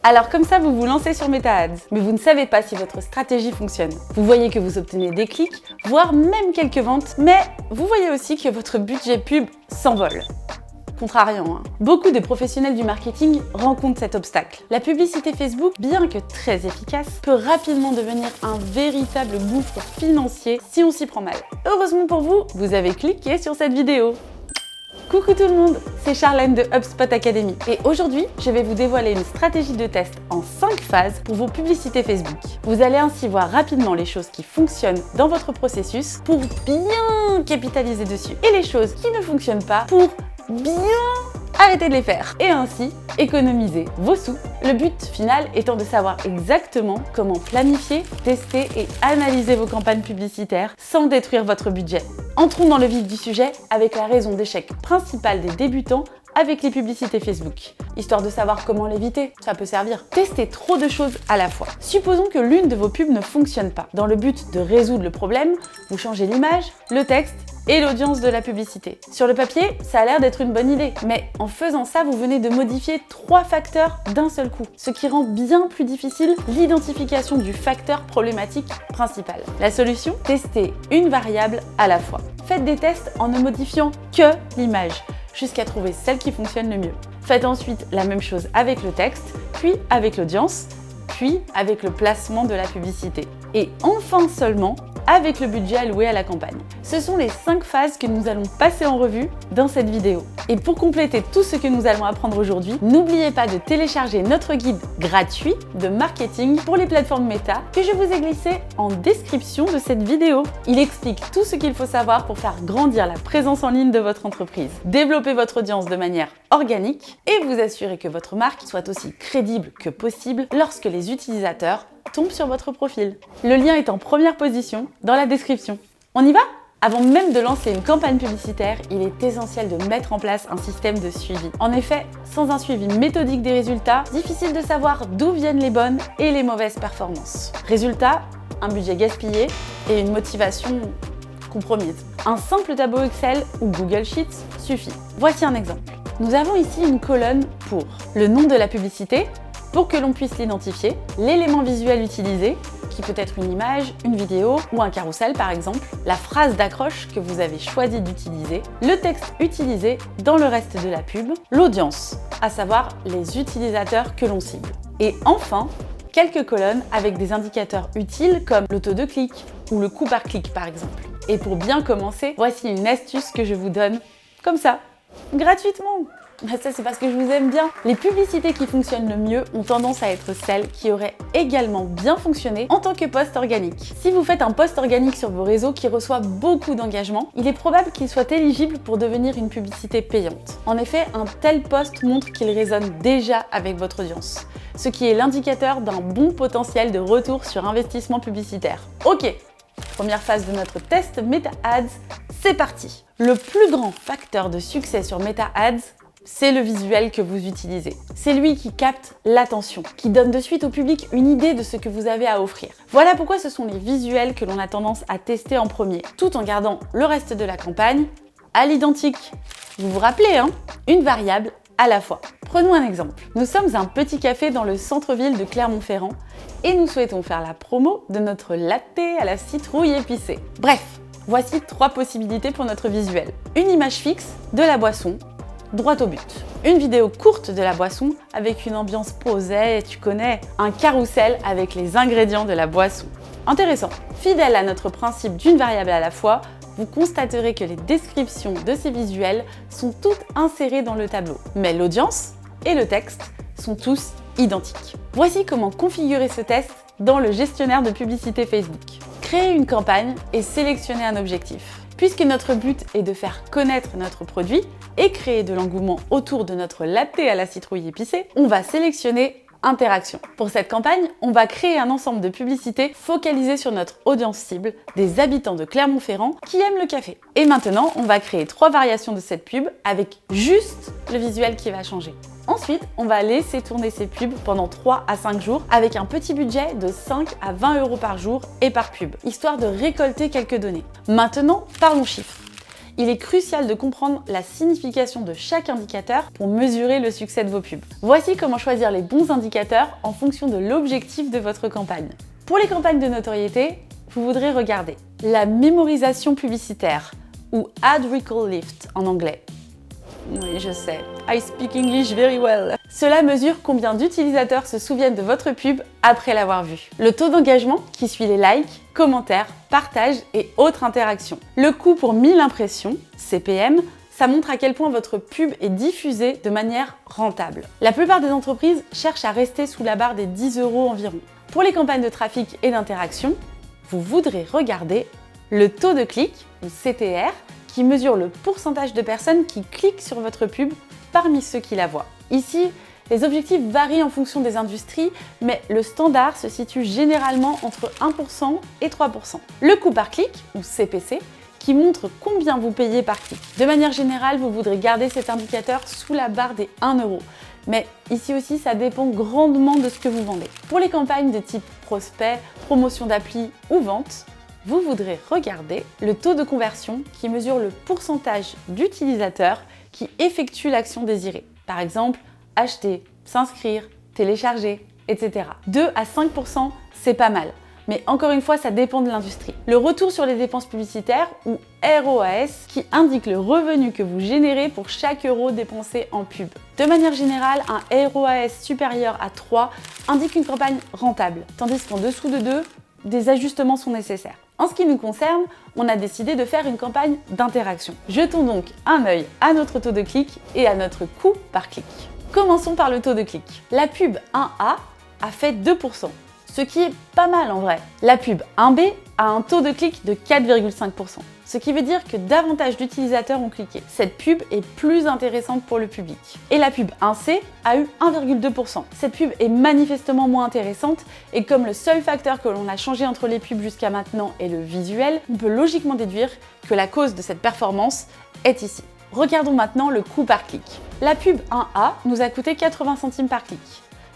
Alors comme ça, vous vous lancez sur Meta Ads, mais vous ne savez pas si votre stratégie fonctionne. Vous voyez que vous obtenez des clics, voire même quelques ventes, mais vous voyez aussi que votre budget pub s'envole. Contrariant, hein. Beaucoup de professionnels du marketing rencontrent cet obstacle. La publicité Facebook, bien que très efficace, peut rapidement devenir un véritable gouffre financier si on s'y prend mal. Heureusement pour vous, vous avez cliqué sur cette vidéo. Coucou tout le monde, c'est Charlène de HubSpot Academy et aujourd'hui, je vais vous dévoiler une stratégie de test en 5 phases pour vos publicités Facebook. Vous allez ainsi voir rapidement les choses qui fonctionnent dans votre processus pour bien capitaliser dessus et les choses qui ne fonctionnent pas pour bien arrêter de les faire et ainsi économiser vos sous. Le but final étant de savoir exactement comment planifier, tester et analyser vos campagnes publicitaires sans détruire votre budget. Entrons dans le vif du sujet avec la raison d'échec principale des débutants avec les publicités Facebook. Histoire de savoir comment l'éviter, ça peut servir. Testez trop de choses à la fois. Supposons que l'une de vos pubs ne fonctionne pas. Dans le but de résoudre le problème, vous changez l'image, le texte et l'audience de la publicité. Sur le papier, ça a l'air d'être une bonne idée, mais en faisant ça, vous venez de modifier 3 facteurs d'un seul coup, ce qui rend bien plus difficile l'identification du facteur problématique principal. La solution? Testez une variable à la fois. Faites des tests en ne modifiant que l'image, jusqu'à trouver celle qui fonctionne le mieux. Faites ensuite la même chose avec le texte, puis avec l'audience, puis avec le placement de la publicité. Et enfin seulement avec le budget alloué à la campagne. Ce sont les 5 phases que nous allons passer en revue dans cette vidéo. Et pour compléter tout ce que nous allons apprendre aujourd'hui, n'oubliez pas de télécharger notre guide gratuit de marketing pour les plateformes Meta que je vous ai glissé en description de cette vidéo. Il explique tout ce qu'il faut savoir pour faire grandir la présence en ligne de votre entreprise, développer votre audience de manière organique et vous assurer que votre marque soit aussi crédible que possible lorsque les utilisateurs tombe sur votre profil. Le lien est en première position dans la description. On y va? Avant même de lancer une campagne publicitaire, il est essentiel de mettre en place un système de suivi. En effet, sans un suivi méthodique des résultats, difficile de savoir d'où viennent les bonnes et les mauvaises performances. Résultat, un budget gaspillé et une motivation compromise. Un simple tableau Excel ou Google Sheets suffit. Voici un exemple. Nous avons ici une colonne pour le nom de la publicité, pour que l'on puisse l'identifier, l'élément visuel utilisé, qui peut être une image, une vidéo ou un carrousel par exemple, la phrase d'accroche que vous avez choisi d'utiliser, le texte utilisé dans le reste de la pub, l'audience, à savoir les utilisateurs que l'on cible. Et enfin, quelques colonnes avec des indicateurs utiles comme le taux de clic ou le coût par clic par exemple. Et pour bien commencer, voici une astuce que je vous donne comme ça, gratuitement. Ça, c'est parce que je vous aime bien. Les publicités qui fonctionnent le mieux ont tendance à être celles qui auraient également bien fonctionné en tant que post organique. Si vous faites un post organique sur vos réseaux qui reçoit beaucoup d'engagement, il est probable qu'il soit éligible pour devenir une publicité payante. En effet, un tel post montre qu'il résonne déjà avec votre audience, ce qui est l'indicateur d'un bon potentiel de retour sur investissement publicitaire. Ok, première phase de notre test Meta Ads, c'est parti. Le plus grand facteur de succès sur Meta Ads, c'est le visuel que vous utilisez. C'est lui qui capte l'attention, qui donne de suite au public une idée de ce que vous avez à offrir. Voilà pourquoi ce sont les visuels que l'on a tendance à tester en premier, tout en gardant le reste de la campagne à l'identique. Vous vous rappelez, hein? Une variable à la fois. Prenons un exemple. Nous sommes un petit café dans le centre-ville de Clermont-Ferrand et nous souhaitons faire la promo de notre latte à la citrouille épicée. Bref, voici 3 possibilités pour notre visuel. Une image fixe de la boisson, droit au but. Une vidéo courte de la boisson avec une ambiance posée, tu connais, un carrousel avec les ingrédients de la boisson. Intéressant. Fidèle à notre principe d'une variable à la fois, vous constaterez que les descriptions de ces visuels sont toutes insérées dans le tableau. Mais l'audience et le texte sont tous identiques. Voici comment configurer ce test dans le gestionnaire de publicité Facebook. Créer une campagne et sélectionner un objectif. Puisque notre but est de faire connaître notre produit et créer de l'engouement autour de notre latte à la citrouille épicée, on va sélectionner Interaction. Pour cette campagne, on va créer un ensemble de publicités focalisées sur notre audience cible, des habitants de Clermont-Ferrand qui aiment le café. Et maintenant, on va créer 3 variations de cette pub avec juste le visuel qui va changer. Ensuite, on va laisser tourner ces pubs pendant 3 à 5 jours avec un petit budget de 5 à 20 € par jour et par pub, histoire de récolter quelques données. Maintenant, parlons chiffres. il est crucial de comprendre la signification de chaque indicateur pour mesurer le succès de vos pubs. Voici comment choisir les bons indicateurs en fonction de l'objectif de votre campagne. Pour les campagnes de notoriété, vous voudrez regarder la mémorisation publicitaire ou Ad Recall Lift en anglais. Oui, je sais, I speak English very well. Cela mesure combien d'utilisateurs se souviennent de votre pub après l'avoir vue. Le taux d'engagement qui suit les likes, commentaires, partages et autres interactions. Le coût pour 1000 impressions, CPM, ça montre à quel point votre pub est diffusée de manière rentable. La plupart des entreprises cherchent à rester sous la barre des 10 € environ. Pour les campagnes de trafic et d'interaction, vous voudrez regarder le taux de clic, ou CTR, qui mesure le pourcentage de personnes qui cliquent sur votre pub parmi ceux qui la voient. Ici, les objectifs varient en fonction des industries, mais le standard se situe généralement entre 1% et 3%. Le coût par clic, ou CPC, qui montre combien vous payez par clic. De manière générale, vous voudrez garder cet indicateur sous la barre des 1 €. Mais ici aussi, ça dépend grandement de ce que vous vendez. Pour les campagnes de type prospect, promotion d'appli ou vente, vous voudrez regarder le taux de conversion qui mesure le pourcentage d'utilisateurs qui effectuent l'action désirée. Par exemple, acheter, s'inscrire, télécharger, etc. 2 à 5%, c'est pas mal. Mais encore une fois, ça dépend de l'industrie. Le retour sur les dépenses publicitaires, ou ROAS, qui indique le revenu que vous générez pour chaque euro dépensé en pub. De manière générale, un ROAS supérieur à 3 indique une campagne rentable, tandis qu'en dessous de 2, des ajustements sont nécessaires. En ce qui nous concerne, on a décidé de faire une campagne d'interaction. Jetons donc un œil à notre taux de clic et à notre coût par clic. Commençons par le taux de clic. La pub 1A a fait 2%. Ce qui est pas mal en vrai. La pub 1B a un taux de clic de 4,5%, ce qui veut dire que davantage d'utilisateurs ont cliqué. Cette pub est plus intéressante pour le public. Et la pub 1C a eu 1,2%. Cette pub est manifestement moins intéressante et comme le seul facteur que l'on a changé entre les pubs jusqu'à maintenant est le visuel, on peut logiquement déduire que la cause de cette performance est ici. Regardons maintenant le coût par clic. La pub 1A nous a coûté 80 centimes par clic.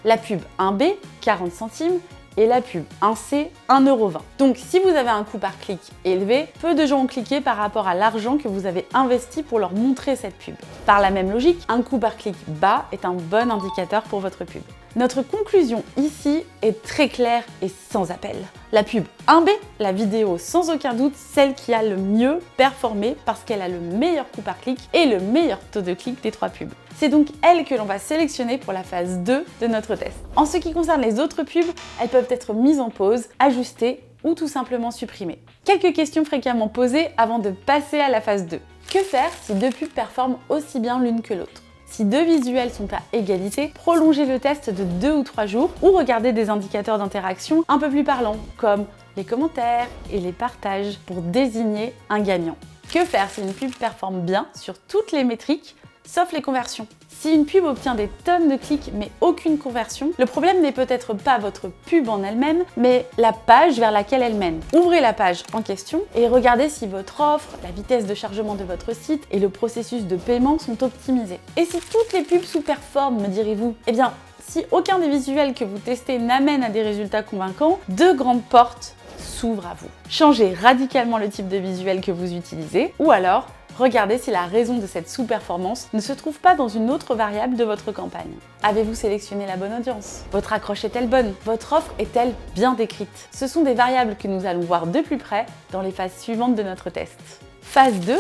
La pub 1B, 40 centimes. Et la pub 1C, 1,20 €. Donc si vous avez un coût par clic élevé, peu de gens ont cliqué par rapport à l'argent que vous avez investi pour leur montrer cette pub. Par la même logique, un coût par clic bas est un bon indicateur pour votre pub. Notre conclusion ici est très claire et sans appel. La pub 1B, la vidéo sans aucun doute celle qui a le mieux performé parce qu'elle a le meilleur coût par clic et le meilleur taux de clic des 3 pubs. C'est donc elle que l'on va sélectionner pour la phase 2 de notre test. En ce qui concerne les autres pubs, elles peuvent être mises en pause, ajustées ou tout simplement supprimées. Quelques questions fréquemment posées avant de passer à la phase 2. Que faire si 2 pubs performent aussi bien l'une que l'autre ? Si 2 visuels sont à égalité, prolongez le test de 2 ou 3 jours ou regardez des indicateurs d'interaction un peu plus parlants, comme les commentaires et les partages pour désigner un gagnant. Que faire si une pub performe bien sur toutes les métriques, sauf les conversions ? Si une pub obtient des tonnes de clics mais aucune conversion, le problème n'est peut-être pas votre pub en elle-même, mais la page vers laquelle elle mène. Ouvrez la page en question et regardez si votre offre, la vitesse de chargement de votre site et le processus de paiement sont optimisés. Et si toutes les pubs sous-performent, me direz-vous ? Eh bien, si aucun des visuels que vous testez n'amène à des résultats convaincants, 2 grandes portes s'ouvrent à vous. Changez radicalement le type de visuel que vous utilisez ou alors regardez si la raison de cette sous-performance ne se trouve pas dans une autre variable de votre campagne. Avez-vous sélectionné la bonne audience ? Votre accroche est-elle bonne ? Votre offre est-elle bien décrite ? Ce sont des variables que nous allons voir de plus près dans les phases suivantes de notre test. Phase 2,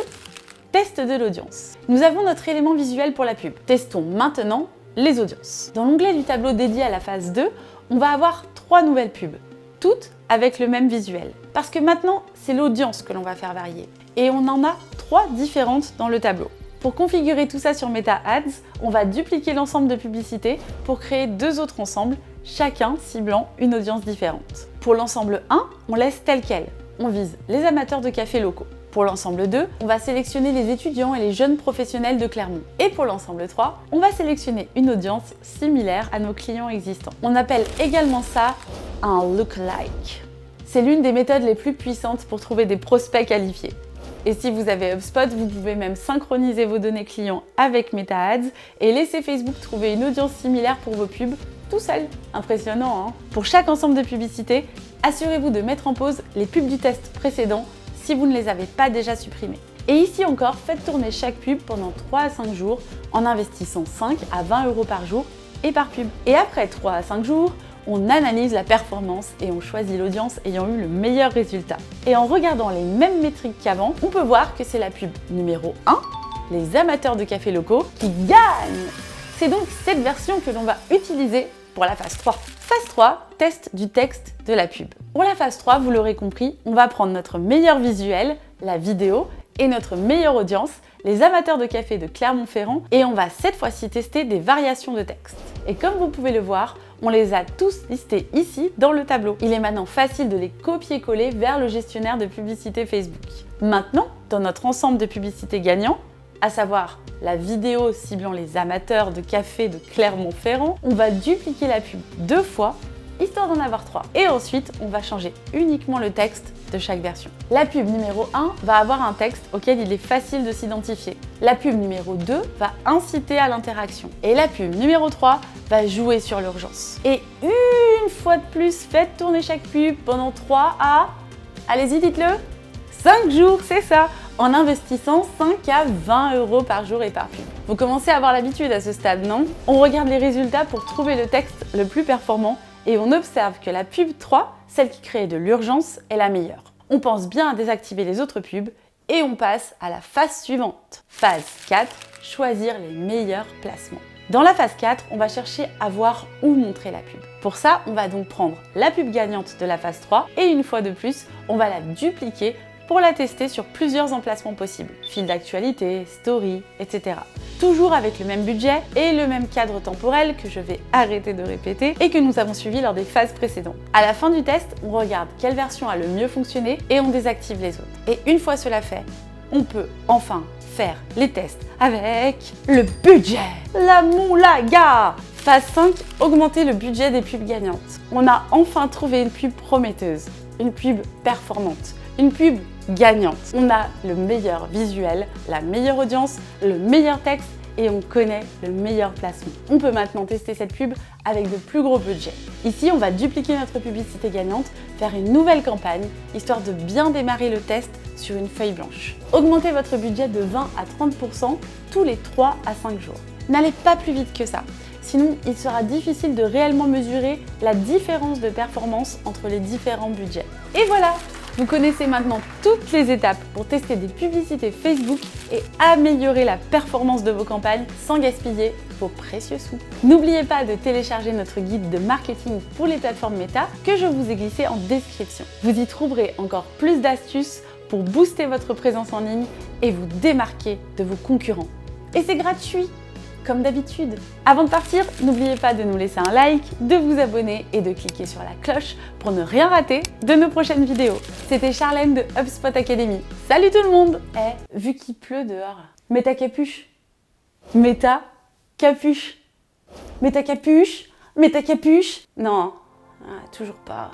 test de l'audience. Nous avons notre élément visuel pour la pub. Testons maintenant les audiences. Dans l'onglet du tableau dédié à la phase 2, on va avoir 3 nouvelles pubs, toutes avec le même visuel. Parce que maintenant, c'est l'audience que l'on va faire varier. Et on en a 3 différentes dans le tableau. Pour configurer tout ça sur Meta Ads, on va dupliquer l'ensemble de publicités pour créer 2 autres ensembles, chacun ciblant une audience différente. Pour l'ensemble 1, on laisse tel quel. On vise les amateurs de café locaux. Pour l'ensemble 2, on va sélectionner les étudiants et les jeunes professionnels de Clermont. Et pour l'ensemble 3, on va sélectionner une audience similaire à nos clients existants. On appelle également ça un lookalike. C'est l'une des méthodes les plus puissantes pour trouver des prospects qualifiés. Et si vous avez HubSpot, vous pouvez même synchroniser vos données clients avec Meta Ads et laisser Facebook trouver une audience similaire pour vos pubs tout seul. Impressionnant, hein ? Pour chaque ensemble de publicités, assurez-vous de mettre en pause les pubs du test précédent si vous ne les avez pas déjà supprimées. Et ici encore, faites tourner chaque pub pendant 3 à 5 jours en investissant 5 à 20 € par jour et par pub. Et après 3 à 5 jours, on analyse la performance et on choisit l'audience ayant eu le meilleur résultat. Et en regardant les mêmes métriques qu'avant, on peut voir que c'est la pub numéro 1, les amateurs de café locaux, qui gagne. C'est donc cette version que l'on va utiliser pour la phase 3. Phase 3, test du texte de la pub. Pour la phase 3, vous l'aurez compris, on va prendre notre meilleur visuel, la vidéo, et notre meilleure audience, les amateurs de café de Clermont-Ferrand, et on va cette fois-ci tester des variations de texte. Et comme vous pouvez le voir, on les a tous listés ici dans le tableau. Il est maintenant facile de les copier-coller vers le gestionnaire de publicité Facebook. Maintenant, dans notre ensemble de publicités gagnants, à savoir la vidéo ciblant les amateurs de café de Clermont-Ferrand, on va dupliquer la pub 2 fois, histoire d'en avoir 3. Et ensuite, on va changer uniquement le texte de chaque version. La pub numéro 1 va avoir un texte auquel il est facile de s'identifier. La pub numéro 2 va inciter à l'interaction. Et la pub numéro 3 va jouer sur l'urgence. Et une fois de plus, faites tourner chaque pub pendant 3 à... Allez-y, dites-le 5 jours, c'est ça, en investissant 5 à 20 € par jour et par pub. Vous commencez à avoir l'habitude à ce stade, non? On regarde les résultats pour trouver le texte le plus performant et on observe que la pub 3, celle qui crée de l'urgence, est la meilleure. On pense bien à désactiver les autres pubs et on passe à la phase suivante. Phase 4, choisir les meilleurs placements. Dans la phase 4, on va chercher à voir où montrer la pub. Pour ça, on va donc prendre la pub gagnante de la phase 3 et une fois de plus, on va la dupliquer pour la tester sur plusieurs emplacements possibles. Fil d'actualité, story, etc. Toujours avec le même budget et le même cadre temporel que je vais arrêter de répéter et que nous avons suivi lors des phases précédentes. À la fin du test, on regarde quelle version a le mieux fonctionné et on désactive les autres. Et une fois cela fait, on peut enfin faire les tests avec le budget. La moulaga! Phase 5, augmenter le budget des pubs gagnantes. On a enfin trouvé une pub prometteuse, une pub performante, une pub gagnante. On a le meilleur visuel, la meilleure audience, le meilleur texte et on connaît le meilleur placement. On peut maintenant tester cette pub avec de plus gros budgets. Ici, on va dupliquer notre publicité gagnante, faire une nouvelle campagne, histoire de bien démarrer le test sur une feuille blanche. Augmentez votre budget de 20 à 30% tous les 3 à 5 jours. N'allez pas plus vite que ça. Sinon, il sera difficile de réellement mesurer la différence de performance entre les différents budgets. Et voilà! Vous connaissez maintenant toutes les étapes pour tester des publicités Facebook et améliorer la performance de vos campagnes sans gaspiller vos précieux sous. N'oubliez pas de télécharger notre guide de marketing pour les plateformes Meta que je vous ai glissé en description. Vous y trouverez encore plus d'astuces pour booster votre présence en ligne et vous démarquer de vos concurrents. Et c'est gratuit! Comme d'habitude. Avant de partir, n'oubliez pas de nous laisser un like, de vous abonner et de cliquer sur la cloche pour ne rien rater de nos prochaines vidéos. C'était Charlène de HubSpot Academy. Salut tout le monde! Vu qu'il pleut dehors, mets ta capuche. Mets ta capuche. Mets ta capuche. Mets ta capuche. Non, toujours pas.